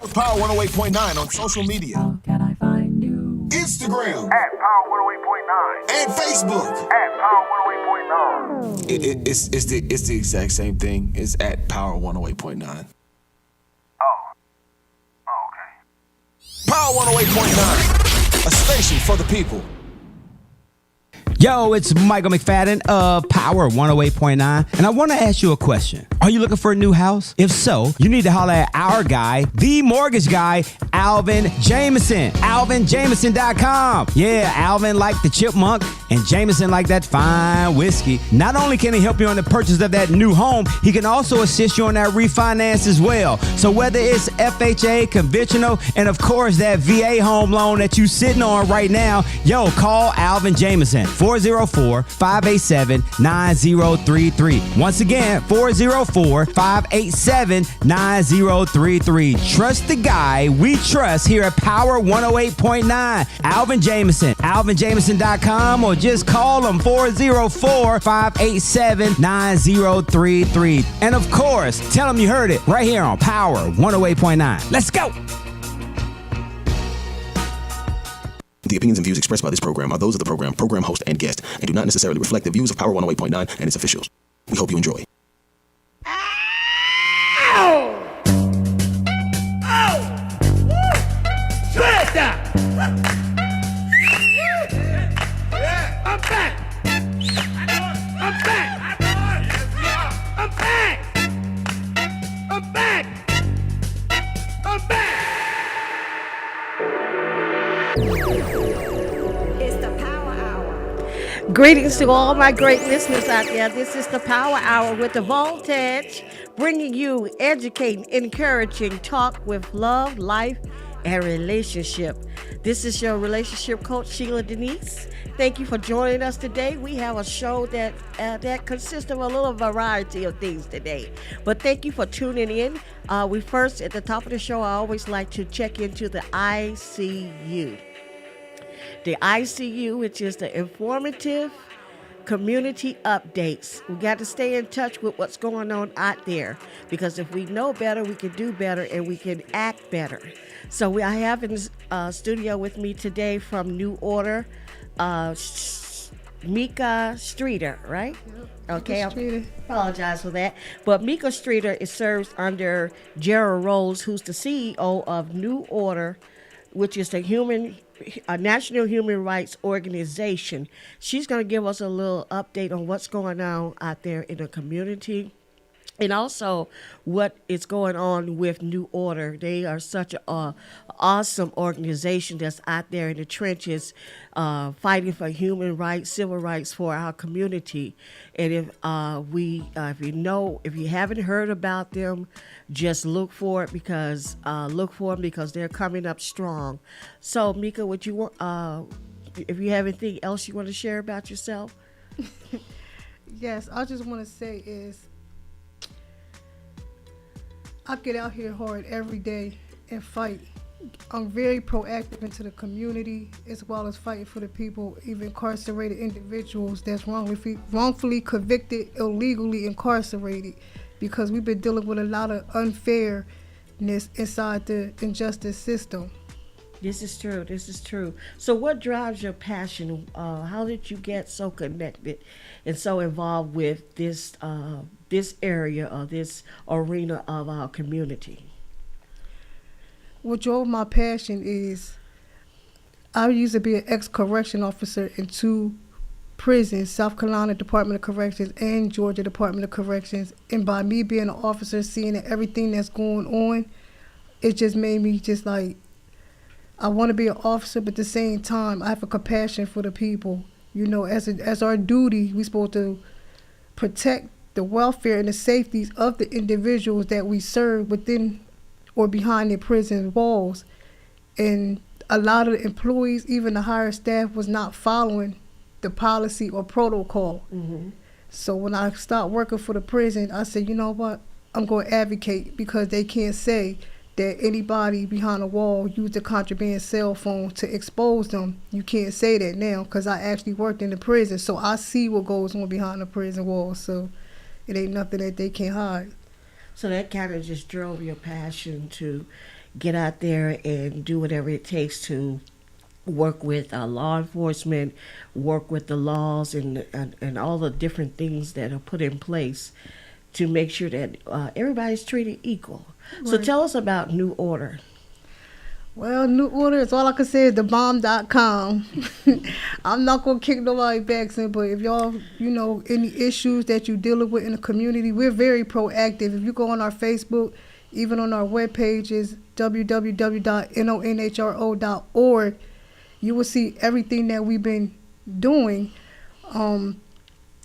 Power 108.9 on social media. Can I find you? Instagram. At Power 108.9. And Facebook. At Power 108.9. It's the exact same thing. It's at Power 108.9. Okay. Power 108.9. A station for the people. Yo, it's Michael McFadden of Power 108.9, and I want to ask you a question. Are you looking for a new house? If so, you need to holler at our guy, the mortgage guy, Alvin Jameson. AlvinJameson.com. Yeah, Alvin like the chipmunk, and Jameson like that fine whiskey. Not only can he help you on the purchase of that new home, he can also assist you on that refinance as well. So whether it's FHA, conventional, and of course that VA home loan that you sitting on right now, yo, call Alvin Jameson. 404-587-9033. Once again, 404-587-9033. Trust the guy we trust here at Power 108.9. Alvin Jameson. AlvinJameson.com, or just call him 404-587-9033. And of course, tell him you heard it right here on Power 108.9. Let's go. The opinions and views expressed by this program are those of the program host, and guest, and do not necessarily reflect the views of Power 108.9 and its officials. We hope you enjoy. Greetings to all my great listeners out there. This is the Power Hour with the Voltage, bringing you educating, encouraging talk with love, life, and relationship. This is your relationship coach, Sheila Denise. Thank you for joining us today. We have a show that consists of a little variety of things today. But thank you for tuning in. We first, at the top of the show, I always like to check into the ICU. The ICU, which is the informative community updates. We got to stay in touch with what's going on out there, because if we know better, we can do better and we can act better. So I have in the studio with me today from New Order, Mika Streeter, right? Yep. Okay, I apologize for that. But Mika Streeter serves under Gerald Rose, who's the CEO of New Order, which is a national human rights organization. She's going to give us a little update on what's going on out there in the community, and also what is going on with New Order. They are such an awesome organization that's out there in the trenches, fighting for human rights, civil rights for our community. And if you haven't heard about them, just look for them because they're coming up strong. So, Mika, if you have anything else you want to share about yourself? Yes, I just want to say is I get out here hard every day and fight. I'm very proactive into the community, as well as fighting for the people, even incarcerated individuals that's wrongfully convicted, illegally incarcerated, because we've been dealing with a lot of unfairness inside the injustice system. This is true. So what drives your passion? How did you get so connected and so involved with this area or this arena of our community? What drove my passion is I used to be an ex-correction officer in two prisons, South Carolina Department of Corrections and Georgia Department of Corrections. And by me being an officer, seeing everything that's going on, it just made me just like, I want to be an officer, but at the same time, I have a compassion for the people. You know, as our duty, we're supposed to protect the welfare and the safeties of the individuals that we serve within or behind the prison walls. And a lot of the employees, even the higher staff, was not following the policy or protocol. Mm-hmm. So when I stopped working for the prison, I said, you know what, I'm going to advocate, because they can't say that anybody behind a wall used a contraband cell phone to expose them. You can't say that now, because I actually worked in the prison, so I see what goes on behind the prison walls. So it ain't nothing that they can't hide. So that kind of just drove your passion to get out there and do whatever it takes to work with law enforcement, work with the laws and all the different things that are put in place to make sure that everybody's treated equal. So Right. tell us about New Order. Well, New Order is all I can say is thebomb.com. I'm not going to kick nobody back, but if y'all, any issues that you're dealing with in the community, we're very proactive. If you go on our Facebook, even on our webpage is www.nonhro.org, you will see everything that we've been doing.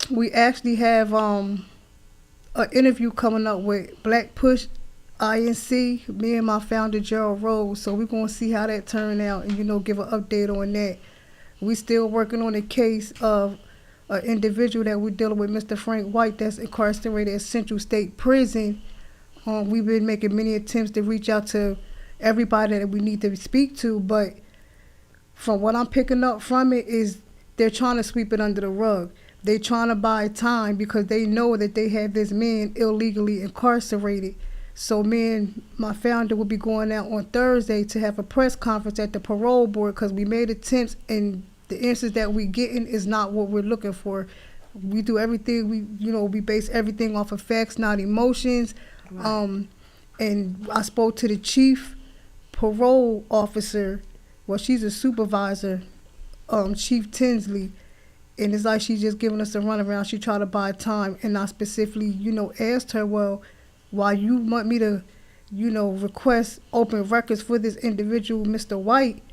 We actually have an interview coming up with Black Push INC, me and my founder Gerald Rose. So we're going to see how that turned out and, give an update on that. We still working on a case of an individual that we're dealing with, Mr. Frank White, that's incarcerated at Central State Prison. We've been making many attempts to reach out to everybody that we need to speak to, but from what I'm picking up from it is they're trying to sweep it under the rug. They're trying to buy time because they know that they have this man illegally incarcerated. So me and my founder will be going out on Thursday to have a press conference at the parole board because we made attempts and the answers that we're getting is not what we're looking for. We do everything, we base everything off of facts, not emotions. Right. And I spoke to the chief parole officer. Well, she's a supervisor, Chief Tinsley, and it's like she's just giving us a runaround. She tried to buy time, and I specifically, asked her, well, why you want me to, request open records for this individual, Mr. White,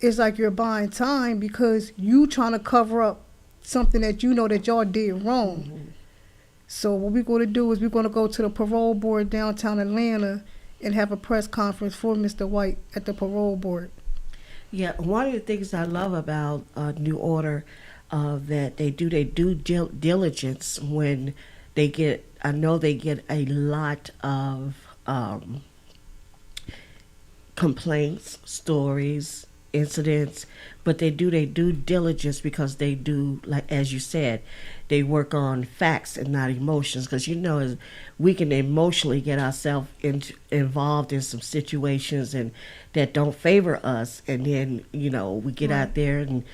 it's like you're buying time because you trying to cover up something that that y'all did wrong. Mm-hmm. So what we're going to do is we're going to go to the parole board downtown Atlanta and have a press conference for Mr. White at the parole board. Yeah, one of the things I love about New Order that they do due diligence when they get. I know they get a lot of complaints, stories, incidents, but they do their due diligence because they do, like as you said, they work on facts and not emotions. Because we can emotionally get ourselves involved in some situations and that don't favor us, and then we get out there and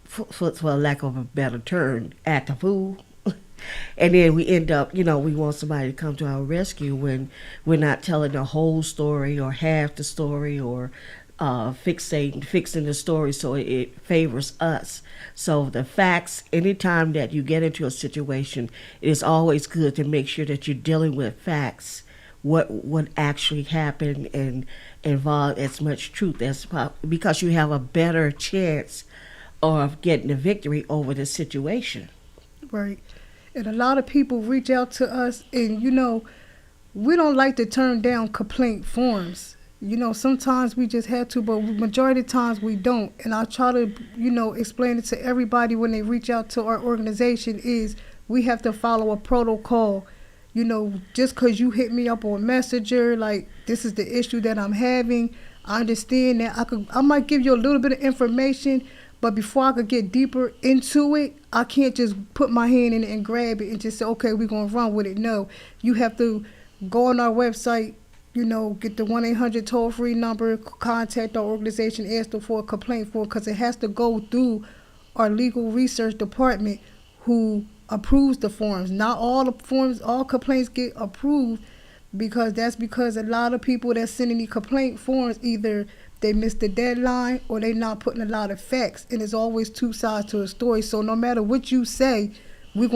for lack of a better term, act a fool. And then we end up, we want somebody to come to our rescue when we're not telling the whole story or half the story or fixing the story so it favors us. So the facts, anytime that you get into a situation, it is always good to make sure that you're dealing with facts, what actually happened, and involve as much truth as possible, because you have a better chance of getting the victory over the situation. Right. And a lot of people reach out to us and, we don't like to turn down complaint forms. Sometimes we just have to, but majority of the times we don't. And I try to, explain it to everybody when they reach out to our organization is we have to follow a protocol. Just because you hit me up on Messenger, like this is the issue that I'm having, I understand that I might give you a little bit of information, but before I could get deeper into it, I can't just put my hand in it and grab it and just say, okay, we're going to run with it. No, you have to go on our website, get the 1-800 toll-free number, contact our organization, ask them for a complaint form, because it has to go through our legal research department who approves the forms. Not all the forms, all complaints get approved, because a lot of people that sending the complaint forms, either they missed the deadline or they not putting a lot of facts, and there's always two sides to a story. So no matter what you say, we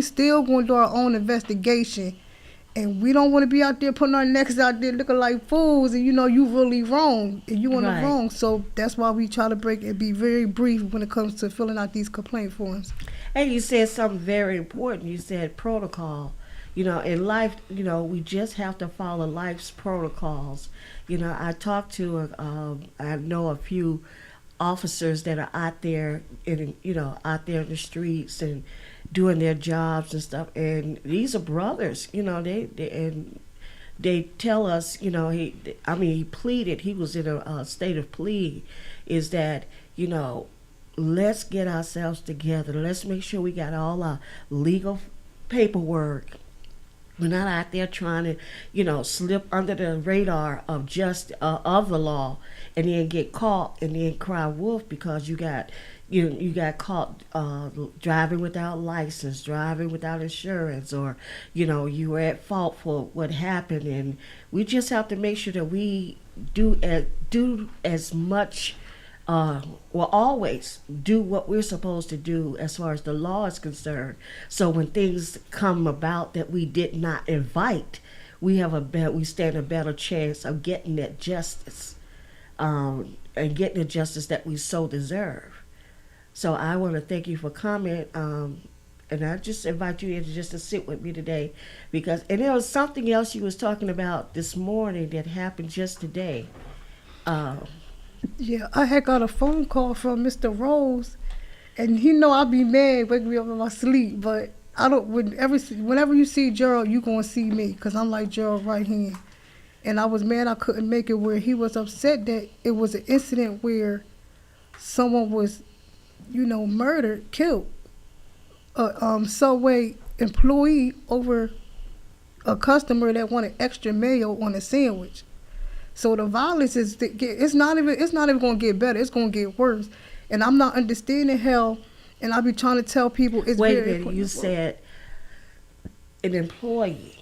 still going to do our own investigation, and we don't want to be out there putting our necks out there looking like fools, and you really wrong and you on the Right. wrong. So that's why we try to break and be very brief when it comes to filling out these complaint forms. And you said something very important. You said protocol. In life, we just have to follow life's protocols. I talked to, I know a few officers that are out there in the streets and doing their jobs and stuff. And these are brothers, they tell us, he pleaded, he was in a state of plea, is that, let's get ourselves together. Let's make sure we got all our legal paperwork We're not out there trying to, slip under the radar of of the law, and then get caught and then cry wolf because you got caught driving without license, driving without insurance, or you were at fault for what happened. And we just have to make sure that we do as much. Always do what we're supposed to do as far as the law is concerned. So when things come about that we did not invite, we stand a better chance of getting that justice, and getting the justice that we so deserve. So I want to thank you for coming, and I just invite you in just to sit with me today, and there was something else you was talking about this morning that happened just today. Yeah, I had got a phone call from Mr. Rose, and I'll be mad, wake me up in my sleep, but I don't. Whenever you see Gerald, you gonna see me, cause I'm like Gerald right hand. And I was mad I couldn't make it. Where he was upset that it was an incident where someone was, murdered, killed, a Subway employee over a customer that wanted extra mayo on a sandwich. So the violence it's not even going to get better. It's going to get worse. And I'm not understanding how, and I be trying to tell people it's Wait very a minute, you said an employee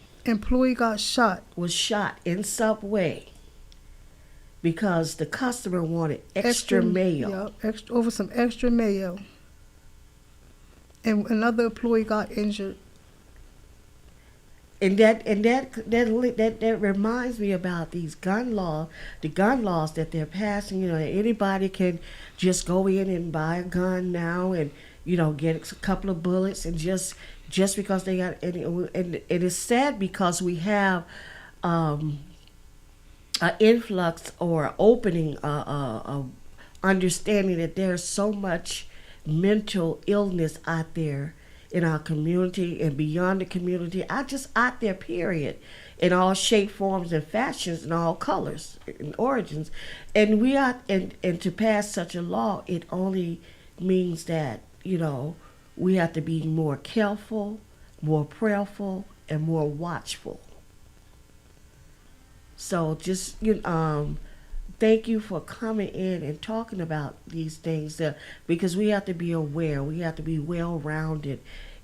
was shot in Subway because the customer wanted extra mayo. Yeah, over some extra mayo. And another employee got injured. And that reminds me about these the gun laws that they're passing. Anybody can just go in and buy a gun now, and get a couple of bullets, and just because they got and it is sad because we have an influx or opening understanding that there's so much mental illness out there in our community and beyond the community. Just out there, period, in all shapes, forms, and fashions, and all colors and origins. And and to pass such a law, it only means that we have to be more careful, more prayerful, and more watchful. So just thank you for coming in and talking about these things, because we have to be aware. We have to be well-rounded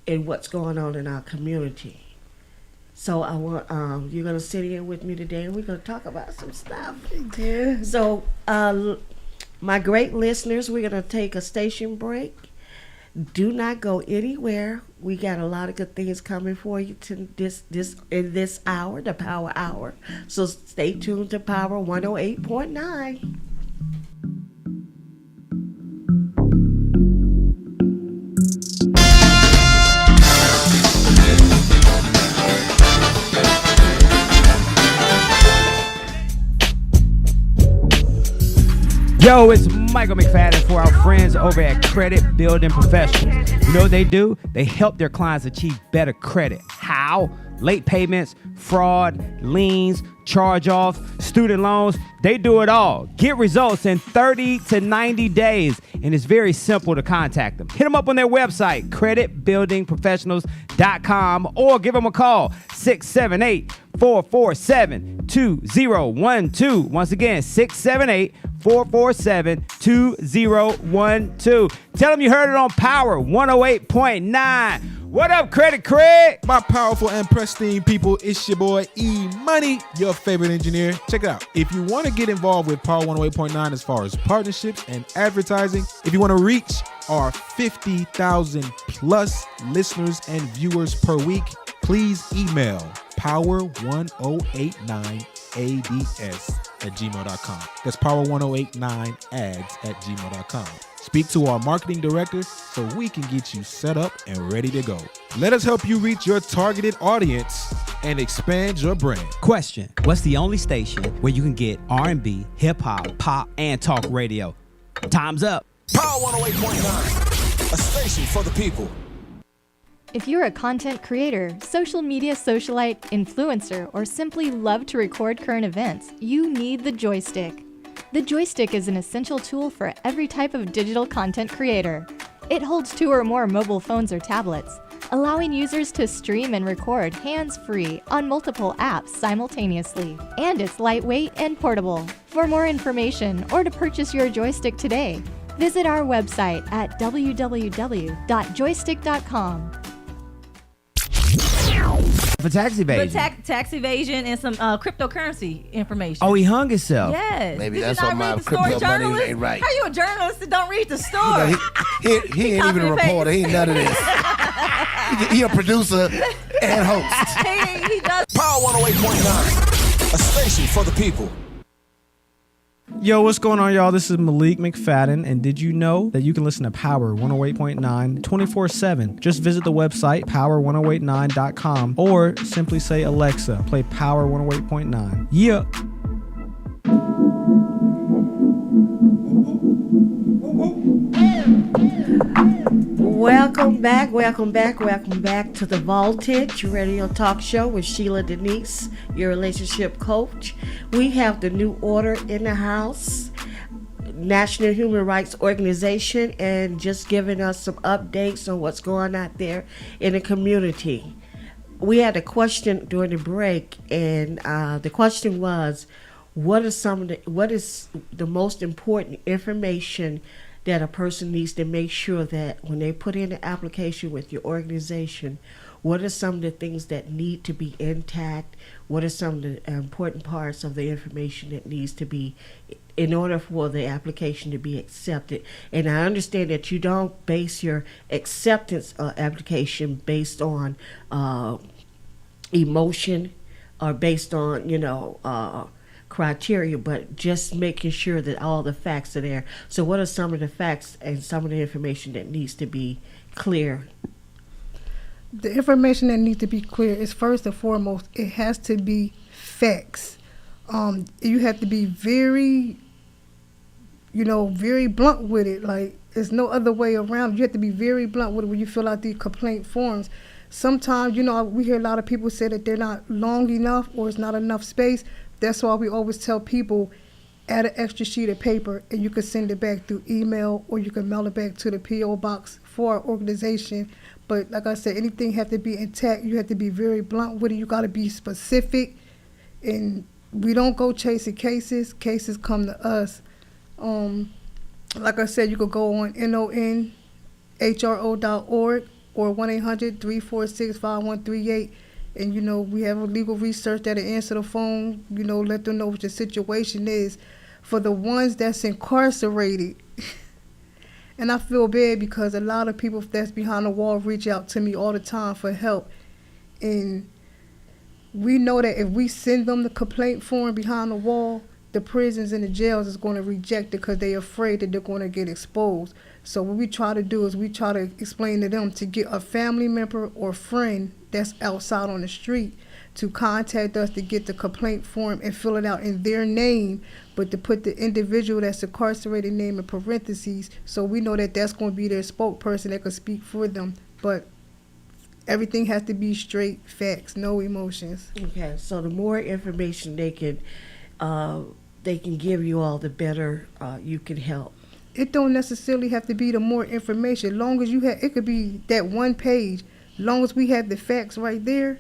in what's going on in our community. So I want you're gonna sit here with me today, and we're gonna talk about some stuff. Yeah. So my great listeners, we're gonna take a station break. Do not go anywhere. We got a lot of good things coming for you to in this hour, the Power Hour. So stay tuned to Power 108.9. Yo, it's Michael McFadden for our friends over at Credit Building Professionals. You know what they do? They help their clients achieve better credit. How? Late payments, fraud, liens, charge-offs, student loans. They do it all. Get results in 30 to 90 days, and it's very simple to contact them. Hit them up on their website, creditbuildingprofessionals.com, or give them a call, 678-447-2012. Once again, 678-447-2012. Tell them you heard it on Power 108.9. What up, Credit Craig? My powerful and pristine people, it's your boy E-Money, your favorite engineer. Check it out. If you want to get involved with Power 108.9 as far as partnerships and advertising, if you want to reach our 50,000 plus listeners and viewers per week, please email power1089ads@gmail.com. That's power1089ads@gmail.com. Speak to our marketing director so we can get you set up and ready to go. Let us help you reach your targeted audience and expand your brand. Question: what's the only station where you can get R&B, hip-hop, pop, and talk radio? Time's up. Power 108.9, a station for the people. If you're a content creator, social media socialite, influencer, or simply love to record current events, you need the Joystick. The Joystick is an essential tool for every type of digital content creator. It holds 2 or more mobile phones or tablets, allowing users to stream and record hands-free on multiple apps simultaneously. And it's lightweight and portable. For more information or to purchase your joystick today, visit our website at www.joystick.com. For tax evasion. But tax evasion and some cryptocurrency information. Oh, he hung himself. Yes. Maybe Did that's you what not my read the story, crypto money journalist? ain't right. How you a journalist that don't read the story? He ain't even a reporter. He ain't none of this. He a producer and host. he does. Power 108.9, a station for the people. Yo, what's going on, y'all? This is Malik McFadden, and did you know that you can listen to Power 108.9 24/7? Just visit the website power1089.com or simply say, Alexa, play Power 108.9. Yeah. Welcome back to the Voltage Radio Talk Show with Sheila Denise, your relationship coach. We have the New Order in the house, National Human Rights Organization, and just giving us some updates on what's going on out there in the community. We had a question during the break, and the question was, what is the most important information that a person needs to make sure that when they put in an application with your organization, what are some of the things that need to be intact? What are some of the important parts of the information that needs to be in order for the application to be accepted? And I understand that you don't base your acceptance application based on emotion or based on, criteria, but just making sure that all the facts are there. So what are some of the facts and some of the information that needs to be clear? The information that needs to be clear is, first and foremost, it has to be facts. You have to be very blunt with it. Like, there's no other way around. You have to be very blunt with it when you fill out these complaint forms. Sometimes, we hear a lot of people say that they're not long enough or it's not enough space. That's why we always tell people, add an extra sheet of paper and you can send it back through email or you can mail it back to the P.O. box for our organization. But like I said, anything have to be intact. You have to be very blunt with it. You got to be specific. And we don't go chasing cases. Cases come to us. Like I said, you could go on nonhro.org or 1-800-346-5138. And, we have a legal research that'll answer the phone, let them know what the situation is. For the ones that's incarcerated, and I feel bad because a lot of people that's behind the wall reach out to me all the time for help. And we know that if we send them the complaint form behind the wall, the prisons and the jails is going to reject it because they're afraid that they're going to get exposed. So what we try to do is we try to explain to them to get a family member or friend that's outside on the street to contact us to get the complaint form and fill it out in their name, but to put the individual that's incarcerated name in parentheses, so we know that that's going to be their spokesperson that could speak for them. But everything has to be straight facts, no emotions. Okay, so the more information they can give you all, the better you can help. It don't necessarily have to be the more information. Long as you have, it could be that one page. Long as we have the facts right there,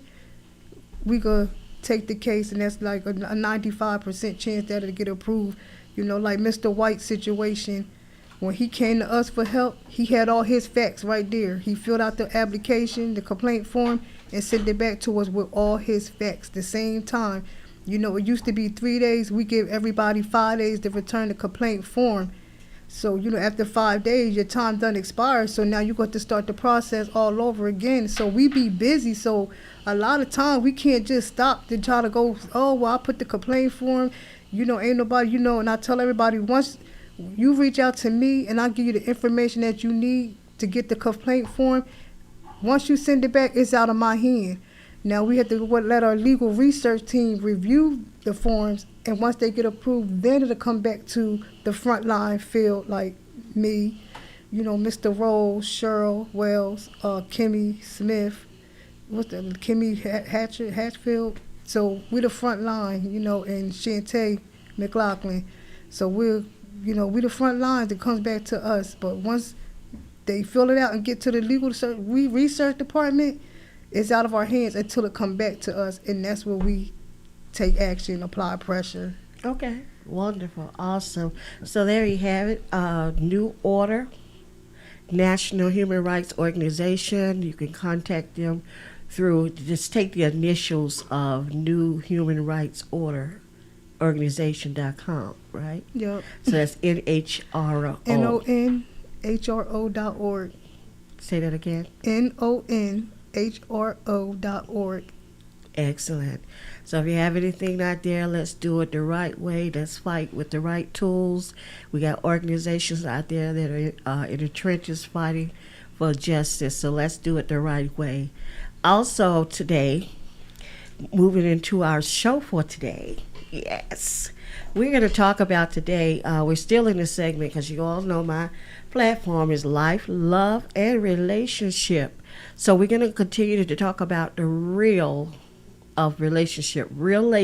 we could take the case, and that's like a 95% chance that it'll get approved. Like Mr. White's situation, when he came to us for help, he had all his facts right there. He filled out the application, the complaint form, and sent it back to us with all his facts the same time. It used to be 3 days. We give everybody 5 days to return the complaint form. So, after 5 days, your time done expires. So now you got to start the process all over again. So we be busy. So a lot of time we can't just stop to try to go, I put the complaint form. Ain't nobody, and I tell everybody, once you reach out to me and I give you the information that you need to get the complaint form, once you send it back, it's out of my hand. Now we have to let our legal research team review the forms, and once they get approved, then it'll come back to the frontline field like me, Mr. Rose, Cheryl Wells, Kimmy Smith, Kimmy Hatchfield. So we're the front line, and Shantae McLaughlin. So we're the front lines. It comes back to us. But once they fill it out and get to the legal research department, it's out of our hands until it come back to us, and that's where we take action, apply pressure. Okay, wonderful, awesome. So there you have it. New Order, National Human Rights Organization. You can contact them through, just take the initials of New Human Rights Order Organization.com, right? Yep. So that's NHRO. NONHRO.org. Say that again. NONHRO.org. Excellent. So if you have anything out there, let's do it the right way. Let's fight with the right tools. We got organizations out there that are in the trenches fighting for justice. So let's do it the right way. Also today, moving into our show for today, yes, we're going to talk about today, we're still in this segment because you all know my platform is life, love, and relationship. So we're going to continue to talk about the real of relationship. We're going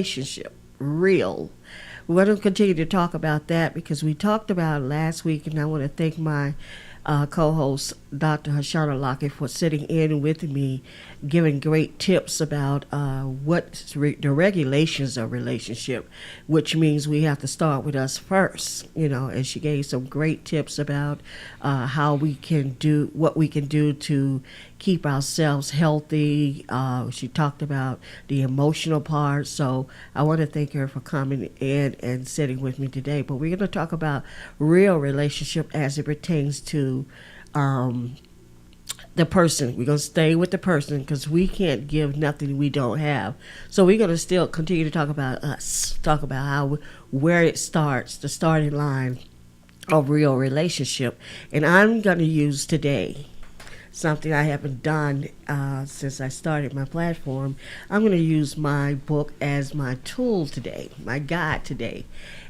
to continue to talk about that because we talked about it last week, and I want to thank my co-host, Dr. Hashana Lockett, for sitting in with me, giving great tips about the regulations of relationship, which means we have to start with us first, and she gave some great tips about what we can do to keep ourselves healthy. She talked about the emotional part, so I want to thank her for coming in and sitting with me today. But we're going to talk about real relationship as it pertains to the person. We're going to stay with the person because we can't give nothing we don't have. So we're going to still continue to talk about us, talk about where it starts, the starting line of real relationship. And I'm going to use today something I haven't done since I started my platform. I'm going to use my book as my tool today, my guide today.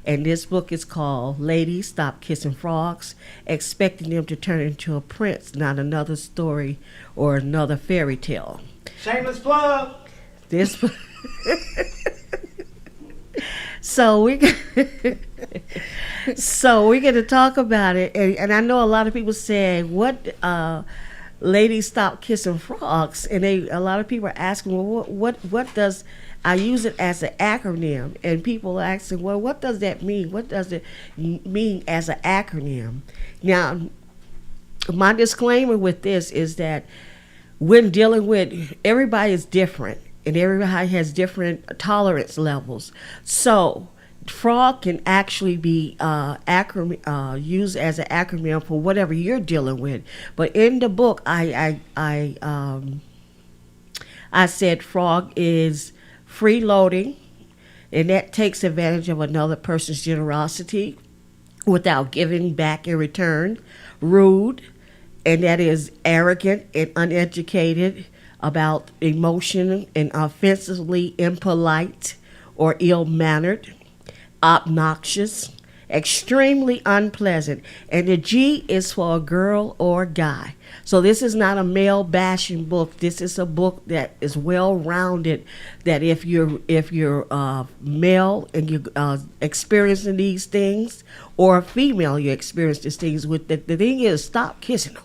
And this book is called Ladies, Stop Kissing Frogs, Expecting Them to Turn into a Prince, Not Another Story or Another Fairy Tale. Shameless plug. This So we're going to talk about it. And I know a lot of people say, what... Ladies, Stop Kissing Frogs, and a lot of people are asking, well, what does, I use it as an acronym, and people are asking, well, what does that mean? What does it mean as an acronym? Now, my disclaimer with this is that when dealing with, everybody is different, and everybody has different tolerance levels. So frog can actually be used as an acronym for whatever you're dealing with. But in the book, I said frog is freeloading, and that takes advantage of another person's generosity without giving back in return. Rude, and that is arrogant and uneducated about emotion and offensively impolite or ill-mannered. Obnoxious, extremely unpleasant, and the G is for a girl or a guy. So this is not a male bashing book. This is a book that is well rounded. That if you're male and you're experiencing these things, or a female you experience these things with, the thing is, stop kissing them.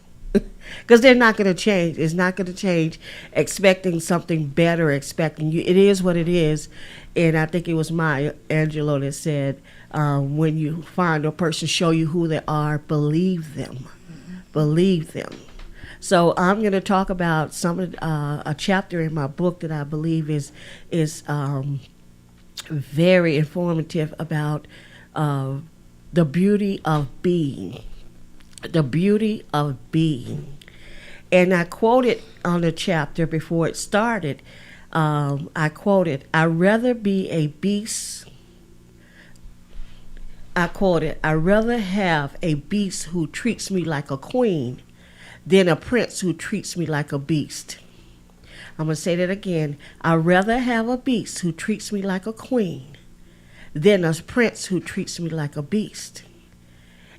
Because they're not going to change. It's not going to change. Expecting something better, expecting you. It is what it is. And I think it was Maya Angelou that said, when you find a person show you who they are, believe them. Believe them. So I'm going to talk about a chapter in my book that I believe is very informative about the beauty of being. The beauty of being. And I quoted on the chapter before it started, I quoted, I'd rather be a beast. I quoted, I'd rather have a beast who treats me like a queen than a prince who treats me like a beast. I'm going to say that again. I'd rather have a beast who treats me like a queen than a prince who treats me like a beast.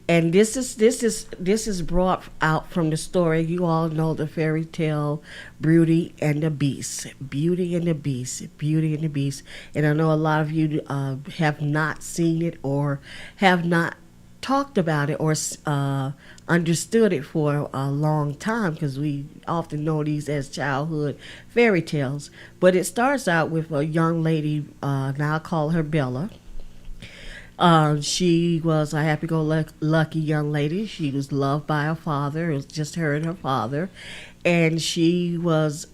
And this is brought out from the story. You all know the fairy tale, Beauty and the Beast. Beauty and the Beast. Beauty and the Beast. And I know a lot of you have not seen it or have not talked about it or understood it for a long time, because we often know these as childhood fairy tales. But it starts out with a young lady, now I call her Bella. She was a happy-go-lucky young lady. She was loved by her father. It was just her and her father. And she was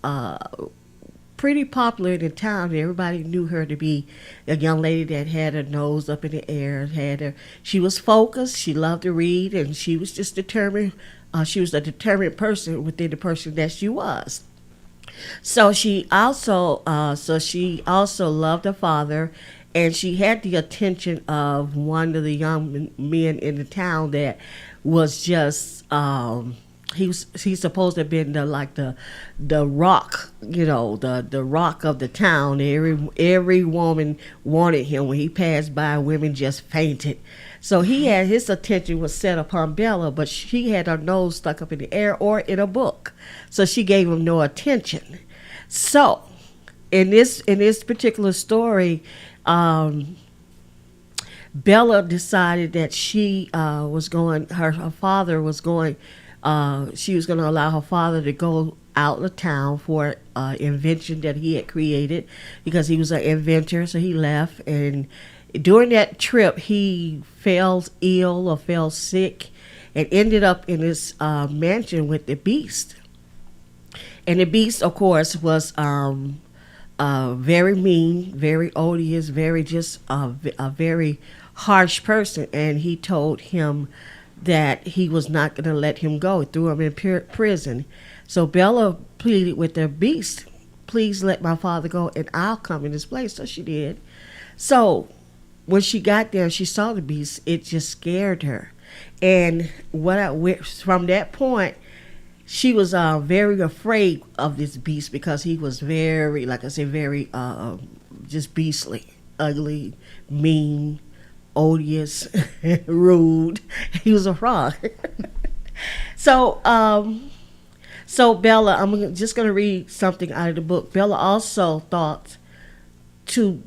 pretty popular in the town. Everybody knew her to be a young lady that had her nose up in the air. She was focused. She loved to read, and she was just determined. She was a determined person within the person that she was. So she also loved her father, and she had the attention of one of the young men in the town that was just he's supposed to have been the rock, the rock of the town. Every woman wanted him. When he passed by, women just fainted. So his attention was set upon Bella, but she had her nose stuck up in the air or in a book, so she gave him no attention. So in this particular story, Bella decided that she was going. Her father was going. She was going to allow her father to go out of town for invention that he had created, because he was an inventor. So he left, and during that trip, he fell ill or fell sick, and ended up in this mansion with the Beast. And the Beast, of course, was very mean, very odious, very just a very harsh person. And he told him that he was not going to let him go. He threw him in prison. So Bella pleaded with the Beast, please let my father go and I'll come in his place. So she did. So when she got there, she saw the Beast. It just scared her. And from that point, she was very afraid of this Beast, because he was very, like I said, very just beastly, ugly, mean, odious, rude. He was a frog. So Bella, I'm just going to read something out of the book. Bella also thought to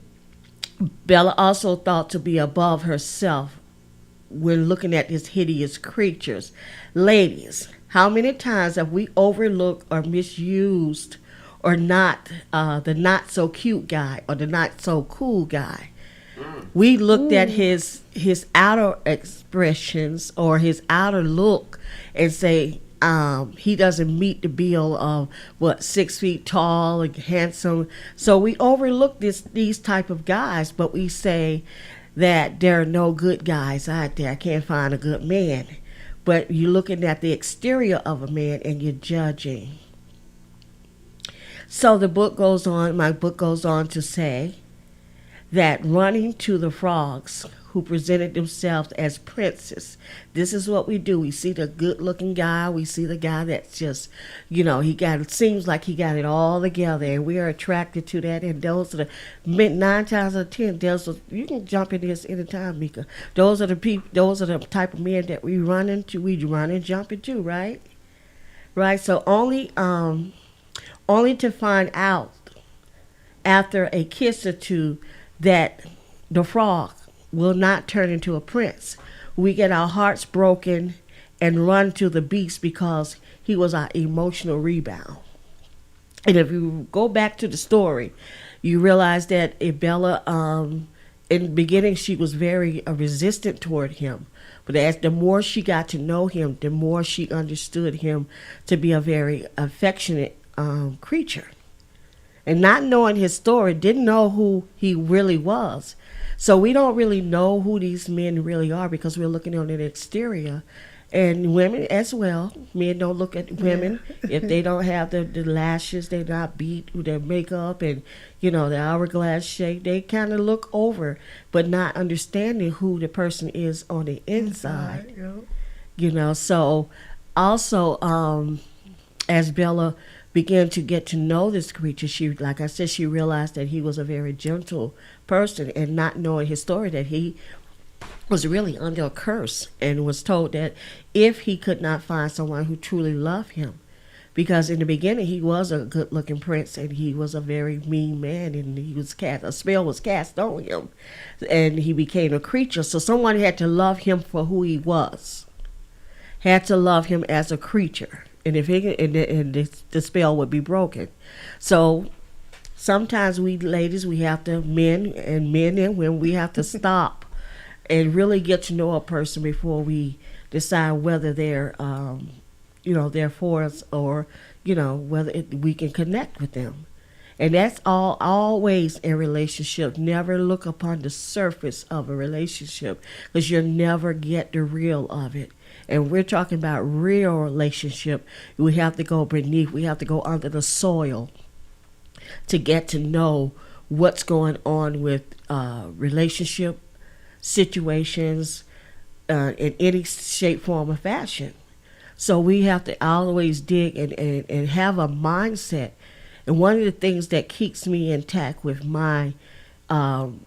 be above herself when looking at these hideous creatures. Ladies, how many times have we overlooked or misused or not the not so cute guy or the not so cool guy? We looked at his outer expressions or his outer look and say he doesn't meet the bill of 6 feet tall and handsome. So we overlook these type of guys, but we say that there are no good guys out there. I can't find a good man. But you're looking at the exterior of a man and you're judging. So my book goes on to say that running to the frogs who presented themselves as princes. This is what we do. We see the good-looking guy. We see the guy that's just, it seems like he got it all together, and we are attracted to that. And those are the 9 times out of 10. You can jump in this anytime, Mika. Those are the type of men that we run into. We run and jump into, right? Right. So only to find out after a kiss or two that the frog will not turn into a prince. We get our hearts broken and run to the Beast because he was our emotional rebound. And if you go back to the story, you realize that Bella, in the beginning, she was very resistant toward him. But as the more she got to know him, the more she understood him to be a very affectionate creature. And not knowing his story, didn't know who he really was. So we don't really know who these men really are because we're looking on the exterior. And women as well. Men don't look at women if they don't have the lashes, they're not beat with their makeup and, the hourglass shape. They kind of look over, but not understanding who the person is on the inside. So also as Bella began to get to know this creature, she realized that he was a very gentle person, and not knowing his story, that he was really under a curse and was told that if he could not find someone who truly loved him, because in the beginning he was a good-looking prince, and he was a very mean man, and he was cast. A spell was cast on him, and he became a creature. So someone had to love him for who he was, had to love him as a creature, and if he, and the spell would be broken. So sometimes we ladies, we have to men and women, we have to stop and really get to know a person before we decide whether they're they're for us, or whether we can connect with them. And that's always in relationship. Never look upon the surface of a relationship, because you'll never get the real of it. And we're talking about real relationship. We have to go beneath. We have to go under the soil to get to know what's going on with relationship situations in any shape, form, or fashion. So we have to always dig and have a mindset. And one of the things that keeps me intact with my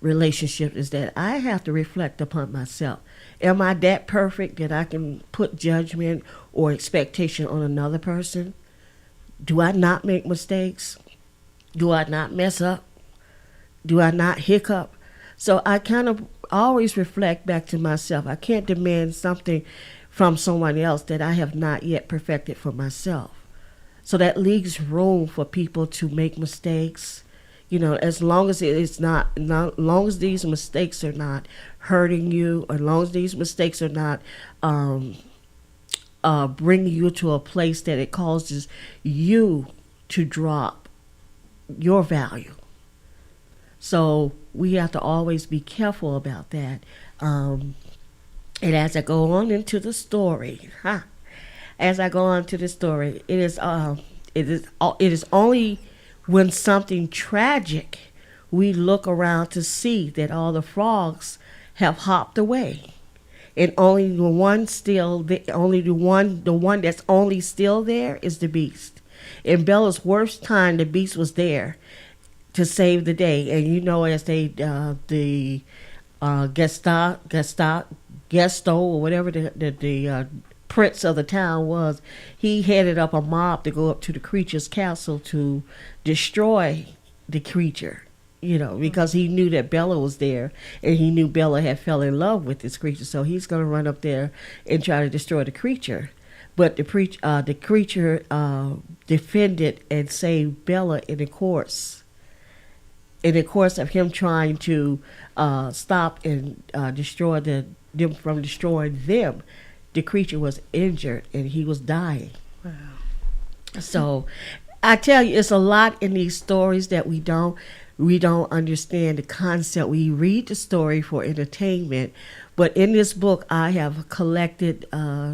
relationship is that I have to reflect upon myself. Am I that perfect that I can put judgment or expectation on another person? Do I not make mistakes? Do I not mess up? Do I not hiccup? So I kind of always reflect back to myself. I can't demand something from someone else that I have not yet perfected for myself. So that leaves room for people to make mistakes, as long as it's not, as long as these mistakes are not hurting you, as long as these mistakes are not bringing you to a place that it causes you to drop your value. So we have to always be careful about that. And as I go on into the story, it is only when something tragic we look around to see that all the frogs have hopped away, and only the one that's only still there is the beast. In Bella's worst time, the beast was there to save the day. And as the Gaston, or whatever the prince of the town was, he headed up a mob to go up to the creature's castle to destroy the creature, because he knew that Bella was there, and he knew Bella had fell in love with this creature. So he's going to run up there and try to destroy the creature. But the creature defended and saved Bella in the course of him trying to stop and destroy them from destroying them. The creature was injured and he was dying. Wow. So I tell you, it's a lot in these stories that we don't understand the concept. We read the story for entertainment, but in this book I have collected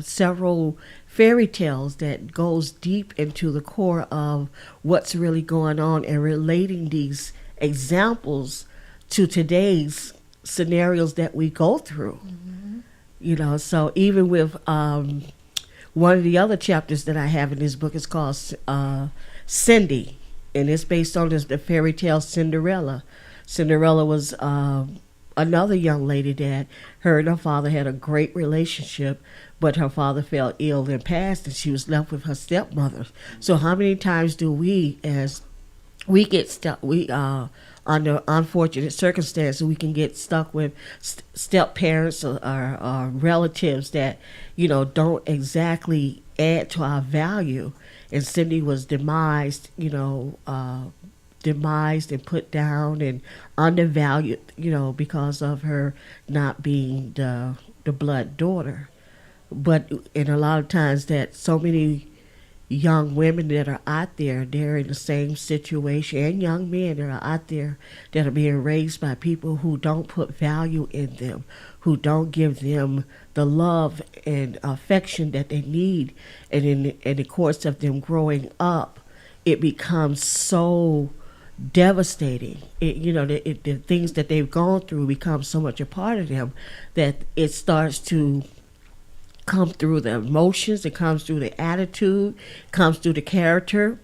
several fairy tales that goes deep into the core of what's really going on, and relating these examples to today's scenarios that we go through. So even with one of the other chapters that I have in this book is called Cindy, and it's based on the fairy tale Cinderella. Cinderella was another young lady that her and her father had a great relationship, but her father fell ill and passed, and she was left with her stepmother. So how many times do we get stuck? Under unfortunate circumstances, we can get stuck with step parents or relatives that don't exactly add to our value. And Cindy was demised and put down and undervalued, because of her not being the blood daughter. But in a lot of times that so many young women that are out there, they're in the same situation, and young men that are out there that are being raised by people who don't put value in them, who don't give them the love and affection that they need. And in the course of them growing up, it becomes so devastating. The things that they've gone through become so much a part of them that it starts to come through the emotions, it comes through the attitude, comes through the character.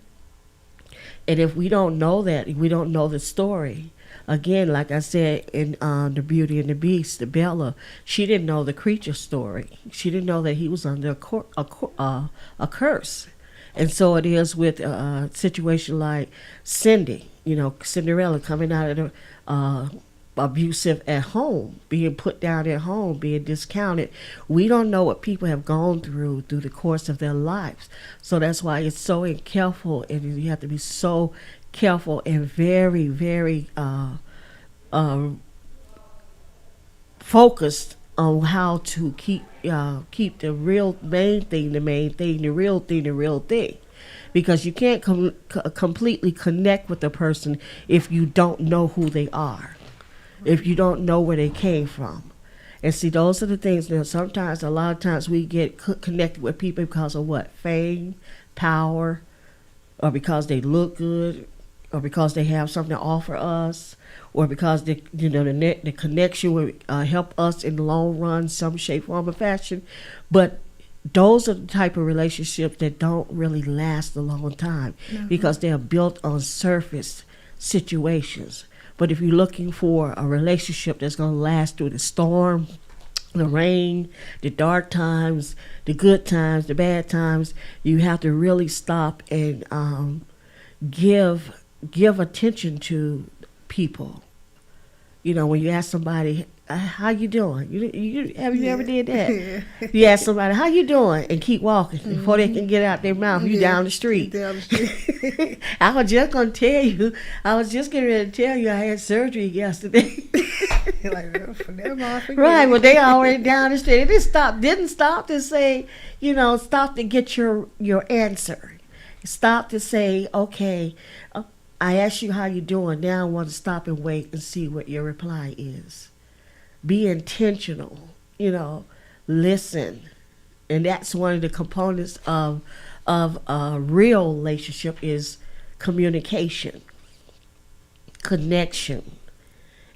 And if we don't know that, if we don't know the story, again, like I said in The Beauty and the Beast, the Bella, she didn't know the creature story. She didn't know that he was under a curse. And so it is with a situation like Cindy, Cinderella coming out of the abusive at home, being put down at home, being discounted. We don't know what people have gone through the course of their lives. So that's why it's so careful, and you have to be so careful and very, very focused on how to keep the real main thing, the main thing, the real thing, the real thing. Because you can't completely connect with a person if you don't know who they are, if you don't know where they came from. And see, those are the things that sometimes, a lot of times we get connected with people because of what? Fame, power, or because they look good, or because they have something to offer us, or because the connection will help us in the long run, some shape, form, or fashion. But those are the type of relationships that don't really last a long time because they are built on surface situations. But if you're looking for a relationship that's going to last through the storm, the rain, the dark times, the good times, the bad times, you have to really stop and give attention to people. When you ask somebody, how you doing? Have you ever did that? You ask somebody, how you doing? And keep walking before they can get out their mouth. You down the street. I was just going to tell you, getting ready to tell you I had surgery yesterday. Right, well, they already down the street. It didn't stop to say, stop to get your answer. Stop to say, okay, I asked you how you doing. Now I want to stop and wait and see what your reply is. Be intentional, listen. And that's one of the components of a real relationship is communication, connection.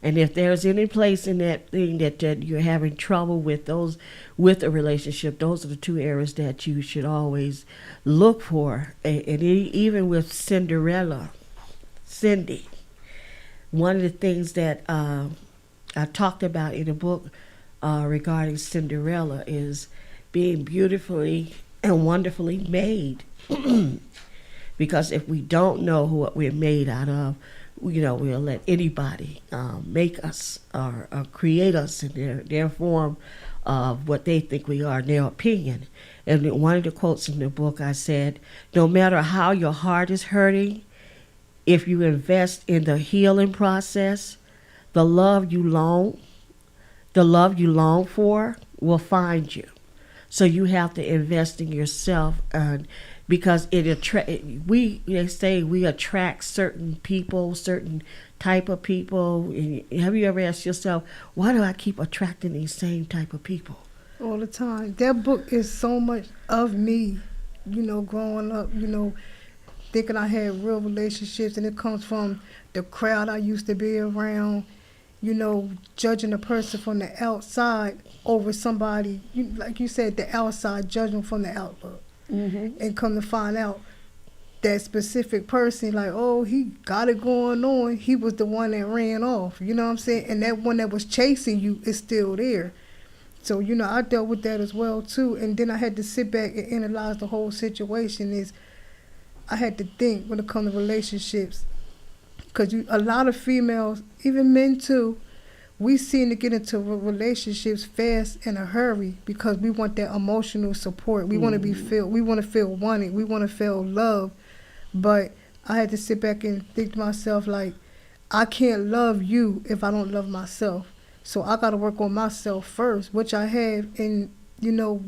And if there's any place in that thing that you're having trouble with a relationship, those are the two areas that you should always look for. And even with Cindy, one of the things that I talked about in the book regarding Cinderella is being beautifully and wonderfully made. Because if we don't know what we're made out of, we'll let anybody make us or create us in their form of what they think we are, in their opinion. And one of the quotes in the book, I said, no matter how your heart is hurting, if you invest in the healing process, the love you long for will find you. So you have to invest in yourself, because they say we attract certain people, certain type of people. Have you ever asked yourself, why do I keep attracting these same type of people? All the time. That book is so much of me, growing up, thinking I had real relationships, and it comes from the crowd I used to be around, judging a person from the outside over somebody, like you said, the outside, judging from the outlook. Mm-hmm. And come to find out that specific person, like, oh, he got it going on, he was the one that ran off, you know what I'm saying? And that one that was chasing you is still there. So, I dealt with that as well, too. And then I had to sit back and analyze the whole situation. I had to think when it comes to relationships, because a lot of females, even men too, we seem to get into relationships fast in a hurry because we want that emotional support. We want to be filled. We want to feel wanted. We want to feel loved. But I had to sit back and think to myself, like, I can't love you if I don't love myself. So I got to work on myself first, which I have. And,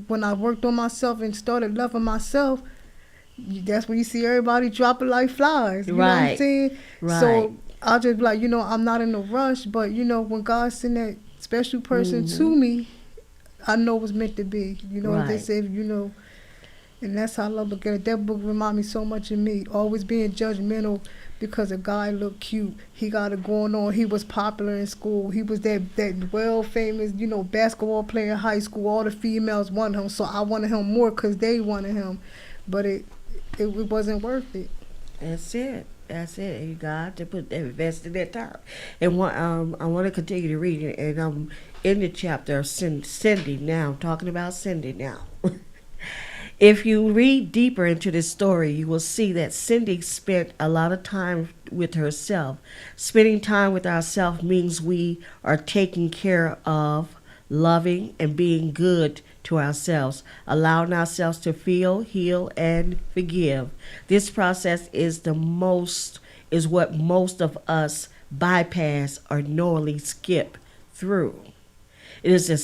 when I worked on myself and started loving myself, that's when you see everybody dropping like flies. You know what I'm saying? Right. So I'll just be like, I'm not in a rush, but, when God sent that special person to me, I know it was meant to be. They say, and that's how I love looking at it. That book reminded me so much of me, always being judgmental because a guy looked cute. He got it going on. He was popular in school. He was that well-famous, basketball player in high school. All the females wanted him, so I wanted him more because they wanted him. But it wasn't worth it. That's it. You got to invest in that time. And I want to continue to read it. And I'm in the chapter of Cindy now. I'm talking about Cindy now. If you read deeper into this story, you will see that Cindy spent a lot of time with herself. Spending time with ourselves means we are taking care of, loving, and being good to ourselves, allowing ourselves to feel, heal, and forgive. This process is what most of us bypass or knowingly skip through. It is an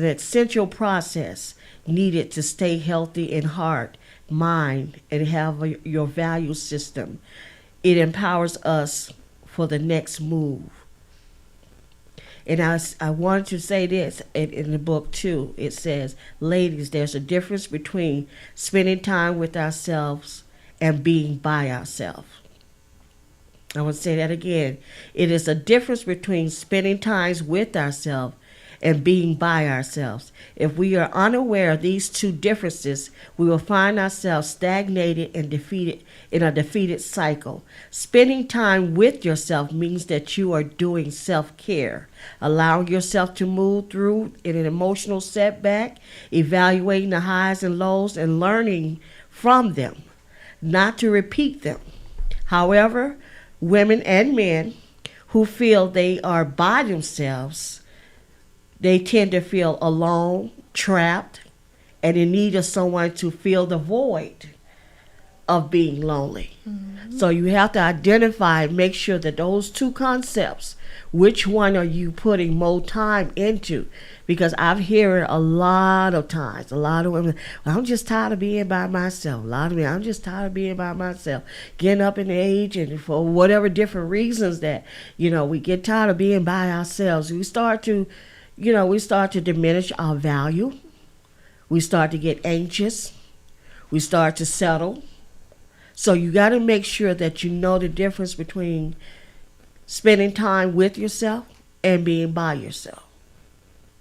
essential process needed to stay healthy in heart, mind, and have your value system. It empowers us for the next move. And I wanted to say this in the book too. It says, ladies, there's a difference between spending time with ourselves and being by ourselves. I want to say that again. It is a difference between spending time with ourselves and being by ourselves. If we are unaware of these two differences, we will find ourselves stagnated and defeated in a defeated cycle. Spending time with yourself means that you are doing self-care, allowing yourself to move through an emotional setback, evaluating the highs and lows and learning from them, not to repeat them. However, women and men who feel they are by themselves, they tend to feel alone, trapped, and in need of someone to fill the void of being lonely. Mm-hmm. So you have to identify and make sure that those two concepts, which one are you putting more time into? Because I've heard a lot of times, a lot of women, well, I'm just tired of being by myself. A lot of me, I'm just tired of being by myself. Getting up in age and for whatever different reasons that, we get tired of being by ourselves. We start to diminish our value. We start to get anxious. We start to settle. So you got to make sure that you know the difference between spending time with yourself and being by yourself.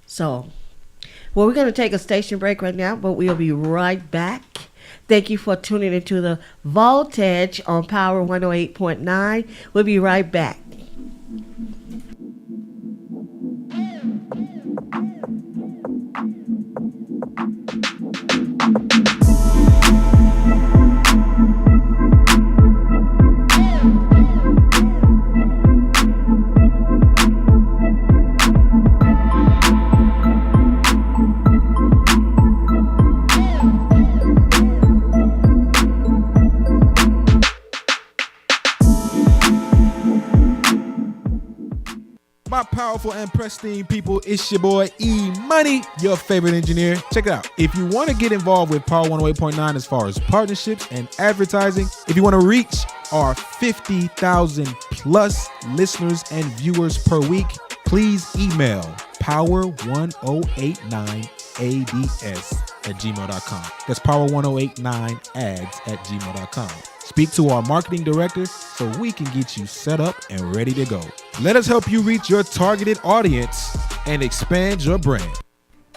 So, we're going to take a station break right now, but we'll be right back. Thank you for tuning into the Voltage on Power 108.9. We'll be right back. My powerful and pristine people, it's your boy E-Money, your favorite engineer. Check it out. If you want to get involved with Power 108.9 as far as partnerships and advertising, if you want to reach our 50,000 plus listeners and viewers per week, please email power1089ads@gmail.com. That's power1089ads@gmail.com. Speak to our marketing director so we can get you set up and ready to go. Let us help you reach your targeted audience and expand your brand.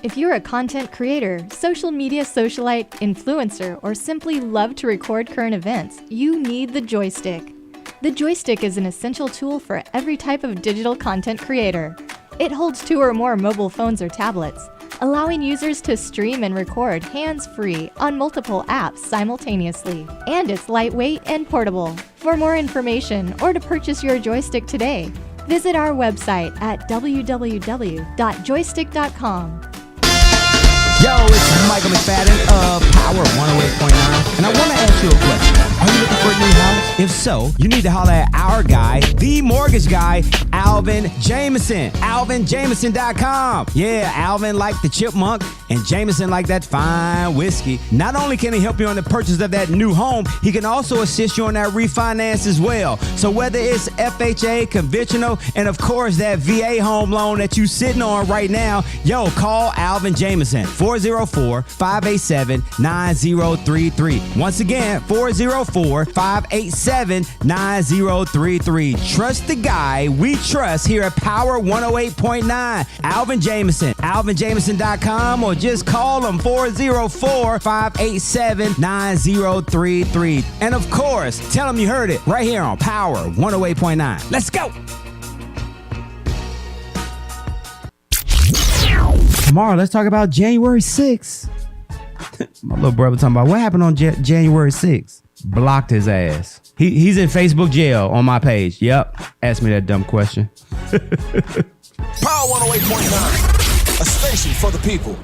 If you're a content creator, social media socialite, influencer, or simply love to record current events, you need the Joystick. The Joystick is an essential tool for every type of digital content creator. It holds 2 or more mobile phones or tablets, allowing users to stream and record hands-free on multiple apps simultaneously. And it's lightweight and portable. For more information or to purchase your Joystick today, visit our website at www.joystick.com. Yo, it's Michael McFadden of Power 108.9, and I want to ask you a question. Are you looking for a new house? If so, you need to holler at our guy, the mortgage guy, Alvin Jameson. AlvinJameson.com. Yeah, Alvin like the chipmunk, and Jameson like that fine whiskey. Not only can he help you on the purchase of that new home, he can also assist you on that refinance as well. So whether it's FHA, conventional, and of course that VA home loan that you sitting on right now, yo, call Alvin Jameson. 404-587-9033. Once again, 404-587-9033. Trust the guy we trust here at Power 108.9. Alvin Jameson. AlvinJameson.com, or just call him 404-587-9033. And of course, tell him you heard it right here on Power 108.9. Let's go. Tomorrow, let's talk about January 6th. My little brother talking about what happened on January 6th. Blocked his ass. He's in Facebook jail on my page. Yep. Ask me that dumb question. Power 108.9, a station for the people.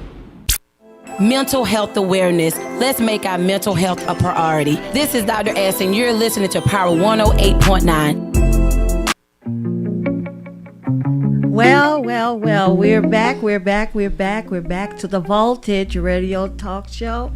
Mental health awareness. Let's make our mental health a priority. This is Dr. S, and you're listening to Power 108.9. Well, we're back to the Voltage Radio Talk Show,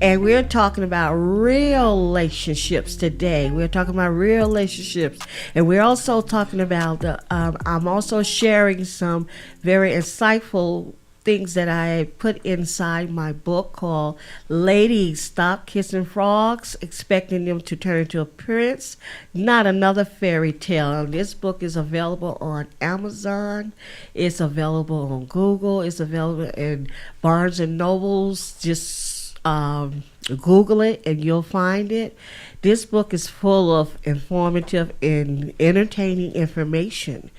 and we're talking about relationships today. We're talking about real relationships, and we're also talking about I'm also sharing some very insightful things that I put inside my book called Ladies Stop Kissing Frogs, Expecting Them to Turn into a Prince, Not Another Fairy Tale. This book is available on Amazon. It's available on Google. It's available in Barnes and Nobles. Just Google it and you'll find it. This book is full of informative and entertaining information.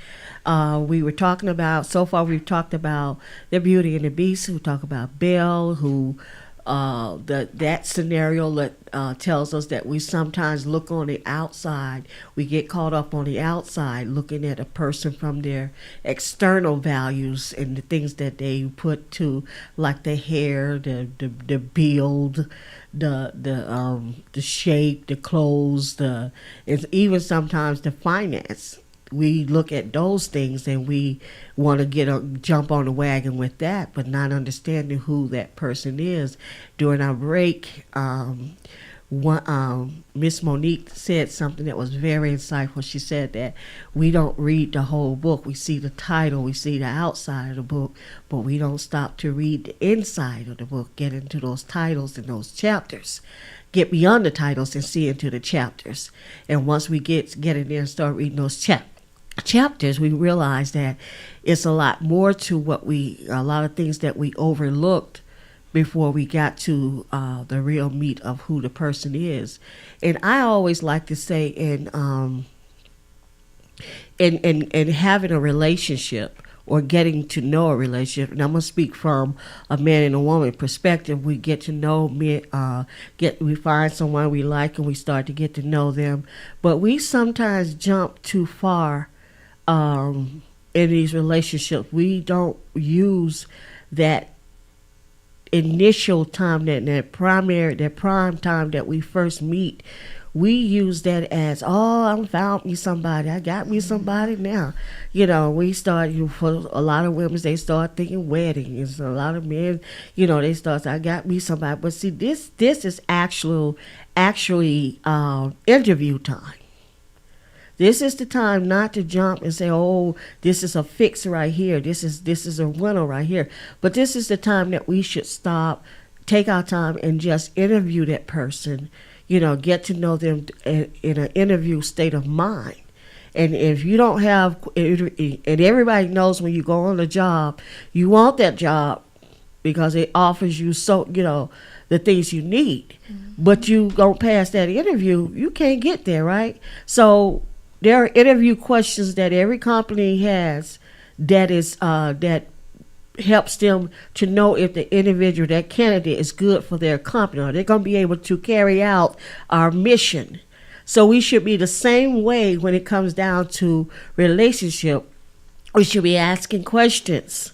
We've talked about the Beauty and the Beast. We talk about Belle, who that scenario that tells us that we sometimes look on the outside. We get caught up on the outside, looking at a person from their external values and the things that they put to, like the hair, the build, the shape, the clothes, it's even sometimes the finance. We look at those things and we want to jump on the wagon with that, but not understanding who that person is. During our break, Miss Monique said something that was very insightful. She said that we don't read the whole book. We see the title, we see the outside of the book, but we don't stop to read the inside of the book, get into those titles and those chapters. Get beyond the titles and see into the chapters. And once we get in there and start reading those chapters, we realize that it's a lot more to a lot of things that we overlooked before we got to the real meat of who the person is. And I always like to say in having a relationship or getting to know a relationship, and I'm gonna speak from a man and a woman perspective. We get to know we find someone we like and we start to get to know them, but we sometimes jump too far in these relationships. We don't use that initial time, that prime time that we first meet. We use that as, I found me somebody. I got me somebody now. We start, for a lot of women, they start thinking weddings. A lot of men, they start saying, I got me somebody. But see, this is actually interview time. This is the time not to jump and say, this is a fix right here. This is a winner right here. But this is the time that we should stop, take our time and just interview that person, get to know them in an interview state of mind. And if you don't have, and everybody knows when you go on a job, you want that job because it offers you the things you need. Mm-hmm. But you go past that interview, you can't get there, right? So there are interview questions that every company has that is that helps them to know if the individual, that candidate, is good for their company, or they're going to be able to carry out our mission. So we should be the same way when it comes down to relationship. We should be asking questions,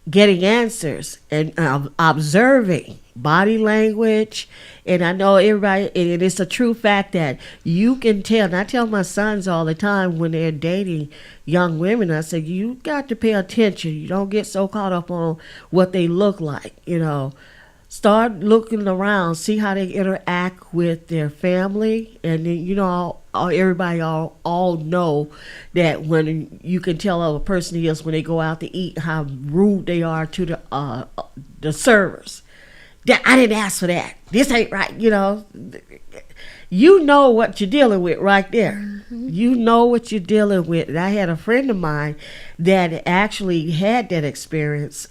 getting answers, and observing body language. And I know everybody, and it's a true fact that you can tell, and I tell my sons all the time when they're dating young women, I say, you got to pay attention. You don't get so caught up on what they look like, Start looking around, see how they interact with their family, and then, everybody all know that when you can tell how a person is when they go out to eat, how rude they are to the servers. That I didn't ask for that. This ain't right. You know what you're dealing with right there. Mm-hmm. You know what you're dealing with. And I had a friend of mine that actually had that experience.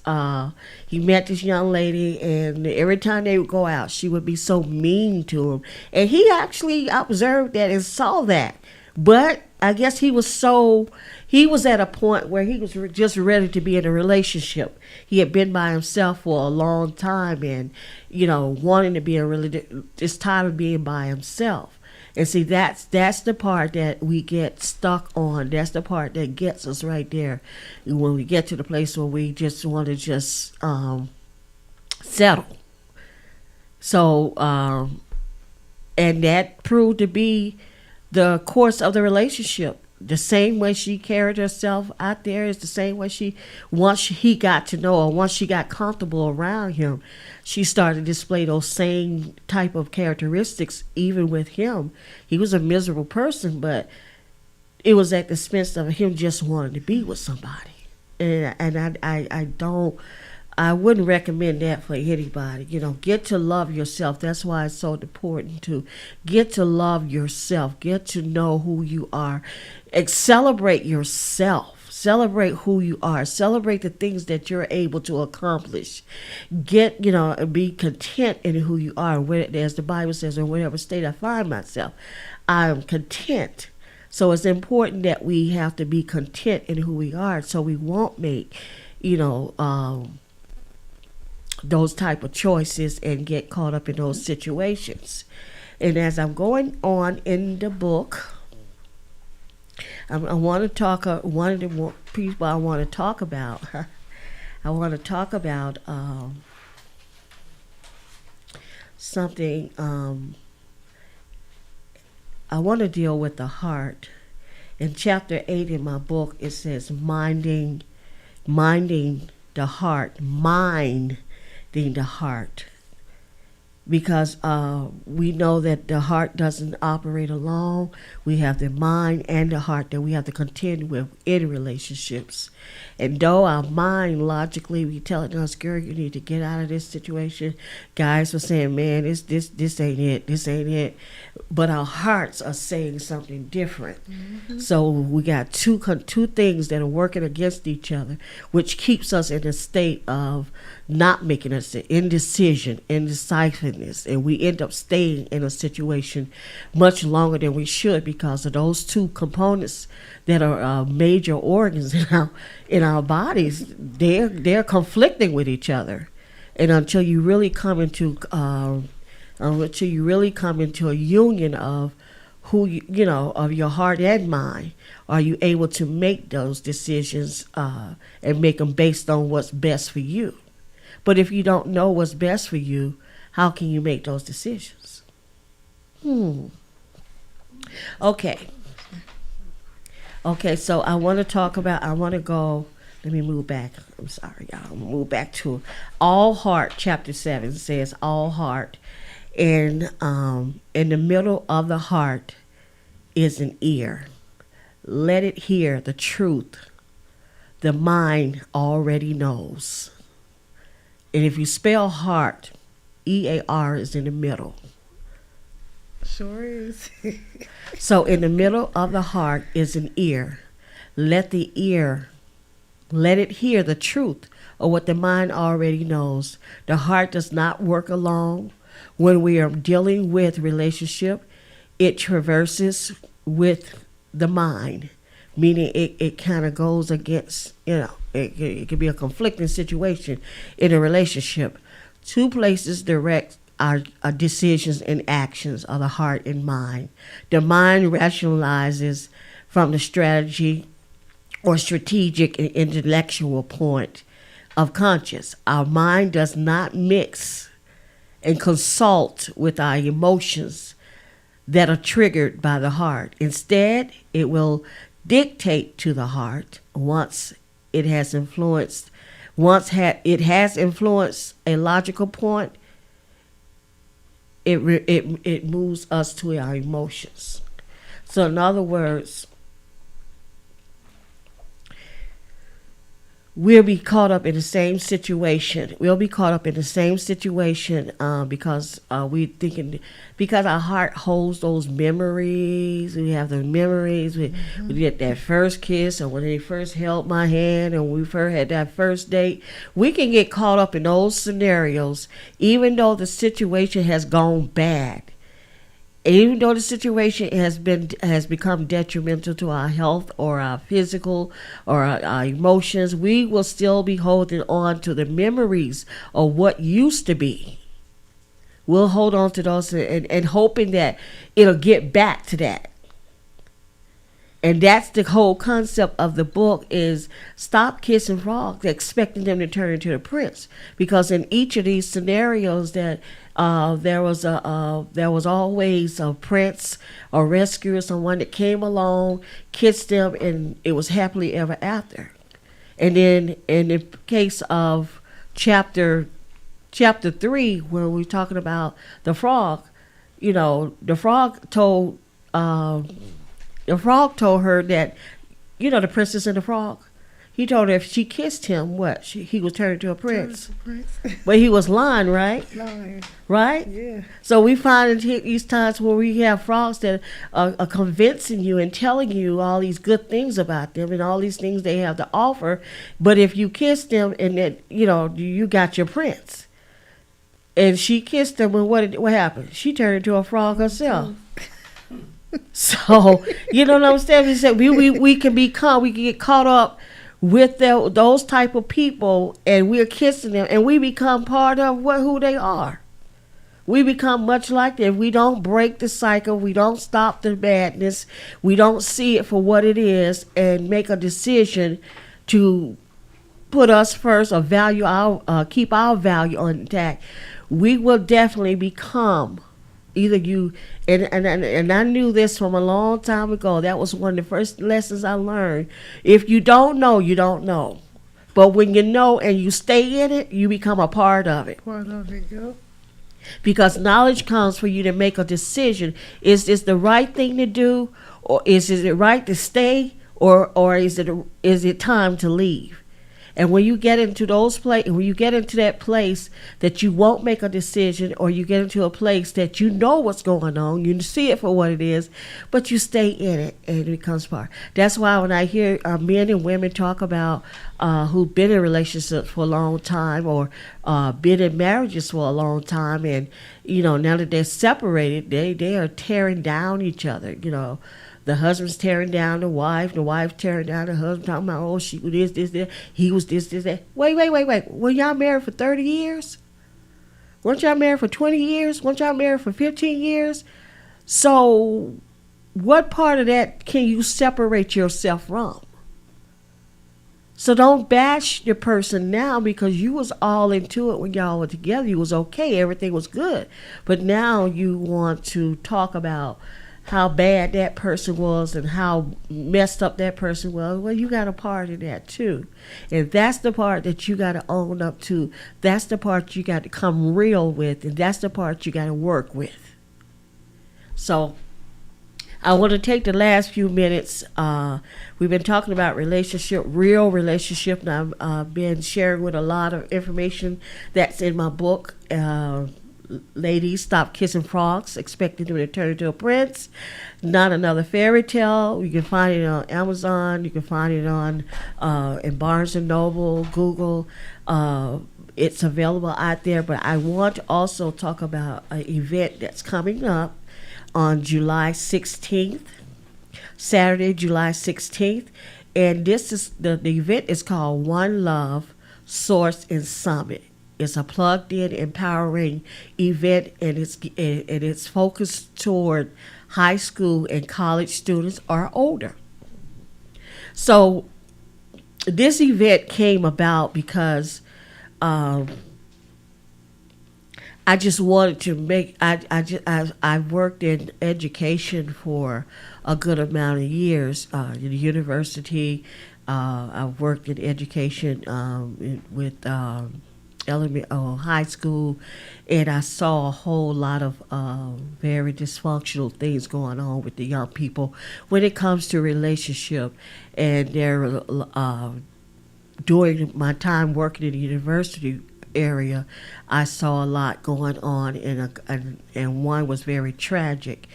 He met this young lady, and every time they would go out, she would be so mean to him. And he actually observed that and saw that. But I guess he was at a point where he was just ready to be in a relationship. He had been by himself for a long time, and wanting to be it's time of being by himself. And see, that's the part that we get stuck on. That's the part that gets us right there when we get to the place where we just want to settle. So, and that proved to be the course of the relationship. The same way she carried herself out there is the same way once he got to know her, once she got comfortable around him, she started to display those same type of characteristics even with him. He was a miserable person, but it was at the expense of him just wanting to be with somebody. And I wouldn't recommend that for anybody. Get to love yourself. That's why it's so important to get to love yourself. Get to know who you are. Celebrate yourself. Celebrate who you are. Celebrate the things that you're able to accomplish. Be content in who you are. As the Bible says, in whatever state I find myself, I am content. So it's important that we have to be content in who we are, so we won't make, those type of choices and get caught up in those situations. And as I'm going on in the book, I want to talk. One of the people I want to talk about. I want to talk about something. I want to deal with the heart. In chapter 8 in my book, it says minding the heart. Mind the heart, because we know that the heart doesn't operate alone. We have the mind and the heart that we have to contend with in relationships. And though our mind logically be telling us, girl, you need to get out of this situation, guys are saying, man, this ain't it, but our hearts are saying something different. Mm-hmm. So we got two things that are working against each other, which keeps us in a state of not making us indecision, indecisiveness, and we end up staying in a situation much longer than we should because of those two components that are major organs in our bodies. They're conflicting with each other, and until you really come into a union of who of your heart and mind, are you able to make those decisions and make them based on what's best for you? But if you don't know what's best for you, how can you make those decisions? Okay, so I want to go, let me move back. I'm sorry, y'all. I'm going to move back to all heart. Chapter 7 says all heart. And in the middle of the heart is an ear. Let it hear the truth. The mind already knows. And if you spell heart, E-A-R is in the middle. Sure is. So in the middle of the heart is an ear. Let it hear the truth of what the mind already knows. The heart does not work alone. When we are dealing with relationship, it traverses with the mind, meaning it kind of goes against, it could be a conflicting situation in a relationship. Two places direct our decisions and actions are the heart and mind. The mind rationalizes from the strategy or strategic and intellectual point of conscience. Our mind does not mix and consult with our emotions that are triggered by the heart. Instead, it will dictate to the heart once it has influenced a logical point. It moves us to our emotions. So in other words, we'll be caught up in the same situation. Because we're thinking, because our heart holds those memories. We have the memories. We get that first kiss, or when they first held my hand, and we first had that first date. We can get caught up in those scenarios, even though the situation has gone bad. even though the situation has become detrimental to our health or our physical or our emotions, we will still be holding on to the memories of what used to be. We'll hold on to those and hoping that it'll get back to that. And that's the whole concept of the book, is stop kissing frogs, expecting them to turn into a prince. Because in each of these scenarios, that there was always a prince or rescuer, someone that came along, kissed them, and it was happily ever after. And then in the case of chapter 3, where we're talking about the frog, the frog told her that, the princess and the frog, he told her if she kissed him, he would turn into a prince. But he was lying, right? Lying. Right? Yeah. So we find in these times where we have frogs that are convincing you and telling you all these good things about them and all these things they have to offer. But if you kiss them and then, you got your prince. And she kissed him, and what happened? She turned into a frog herself. So, you know what I'm saying? We can get caught up with those type of people, and we're kissing them, and we become part of who they are. We become much like them. We don't break the cycle. We don't stop the madness. We don't see it for what it is and make a decision to put us first or keep our value intact. We will definitely become either you, and I knew this from a long time ago. That was one of the first lessons I learned. If you don't know, you don't know. But when you know and you stay in it, you become a part of it. Part of it, yeah. Because knowledge comes for you to make a decision. Is this the right thing to do, or is it right to stay, or is it time to leave? And when you get into that place that you won't make a decision, or you get into a place that you know what's going on, you see it for what it is, but you stay in it and it becomes part. That's why when I hear men and women talk about who've been in relationships for a long time, or been in marriages for a long time, and now that they're separated, they are tearing down each other. The husband's tearing down the wife tearing down the husband, talking about, oh, she was this, he was this, that. Wait. Were y'all married for 30 years? Weren't y'all married for 20 years? Weren't y'all married for 15 years? So what part of that can you separate yourself from? So don't bash your person now, because you was all into it when y'all were together. You was okay. Everything was good. But now you want to talk about how bad that person was and how messed up that person was. Well, you got a part in that too. And that's the part that you got to own up to. That's the part you got to come real with, and that's the part you got to work with. So I want to take the last few minutes. We've been talking about real relationship, and I've been sharing with a lot of information that's in my book. Ladies, Stop Kissing Frogs, Expecting Them to Turn Into a Prince. Not Another Fairy Tale. You can find it on Amazon. You can find it on in Barnes & Noble, Google. It's available out there. But I want to also talk about an event that's coming up on July 16th, Saturday, July 16th. And this is the event is called One Love Source and Summit. It's a plugged-in, empowering event, and it's focused toward high school and college students or older. So this event came about because I just wanted to make. I worked in education for a good amount of years in the university. I've worked in education with. High school, and I saw a whole lot of very dysfunctional things going on with the young people when it comes to relationship. And they're during my time working in the university area, I saw a lot going on, and one was very tragic.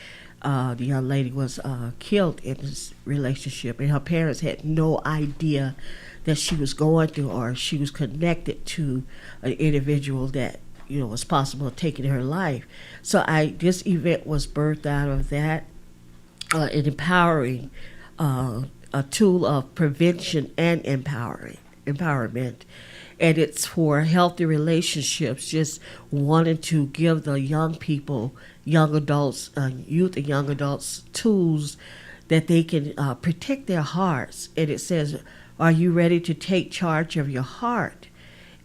The young lady was killed in this relationship, and her parents had no idea that she was going through, or she was connected to an individual that was possible of taking her life. So this event was birthed out of that, an empowering, a tool of prevention and empowerment. And it's for healthy relationships, just wanting to give the young people, young adults, youth and young adults tools that they can protect their hearts. And it says, are you ready to take charge of your heart?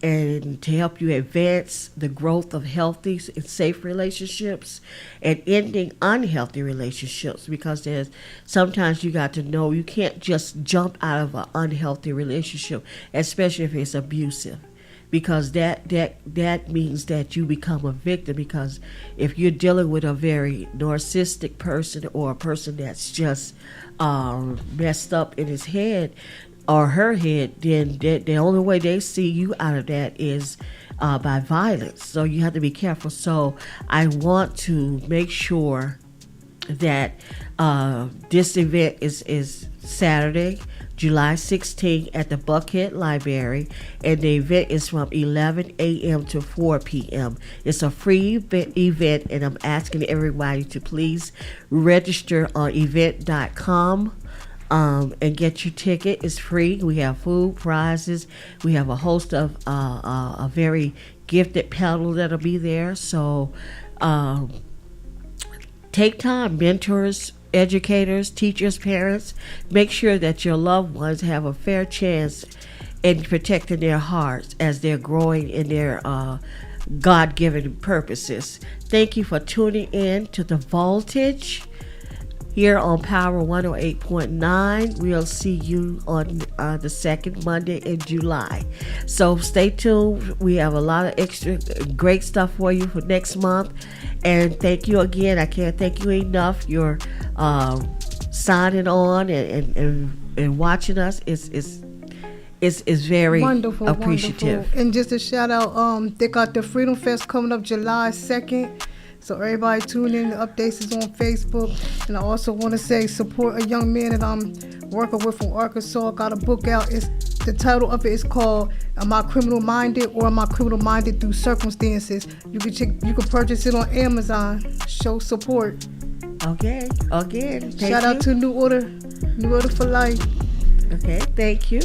And to help you advance the growth of healthy and safe relationships and ending unhealthy relationships, because sometimes you got to know you can't just jump out of an unhealthy relationship, especially if it's abusive, because that means that you become a victim. Because if you're dealing with a very narcissistic person or a person that's just messed up in his head or her head, then the only way they see you out of that is by violence. So you have to be careful. So I want to make sure that this event is Saturday, July 16th at the Buckhead Library, and the event is from 11 a.m. to 4 p.m. It's a free event, and I'm asking everybody to please register on event.com. And get your ticket. It's free. We have food, prizes. We have a host of a very gifted panel that'll be there. So take time, mentors, educators, teachers, parents. Make sure that your loved ones have a fair chance in protecting their hearts as they're growing in their God-given purposes. Thank you for tuning in to The Voltage here on Power 108.9. We'll see you on the second Monday in July. So stay tuned. We have a lot of extra great stuff for you for next month. And thank you again. I can't thank you enough. You're signing on and watching us. It's very wonderful, appreciative. Wonderful. And just a shout out, they got the Freedom Fest coming up July 2nd. So everybody tune in. The updates is on Facebook. And I also want to say support a young man that I'm working with from Arkansas. Got a book out. The title of it is called Am I Criminal Minded or Am I Criminal Minded Through Circumstances? You can purchase it on Amazon. Show support. Okay. Again. Shout out to New Order for Life. Okay, thank you.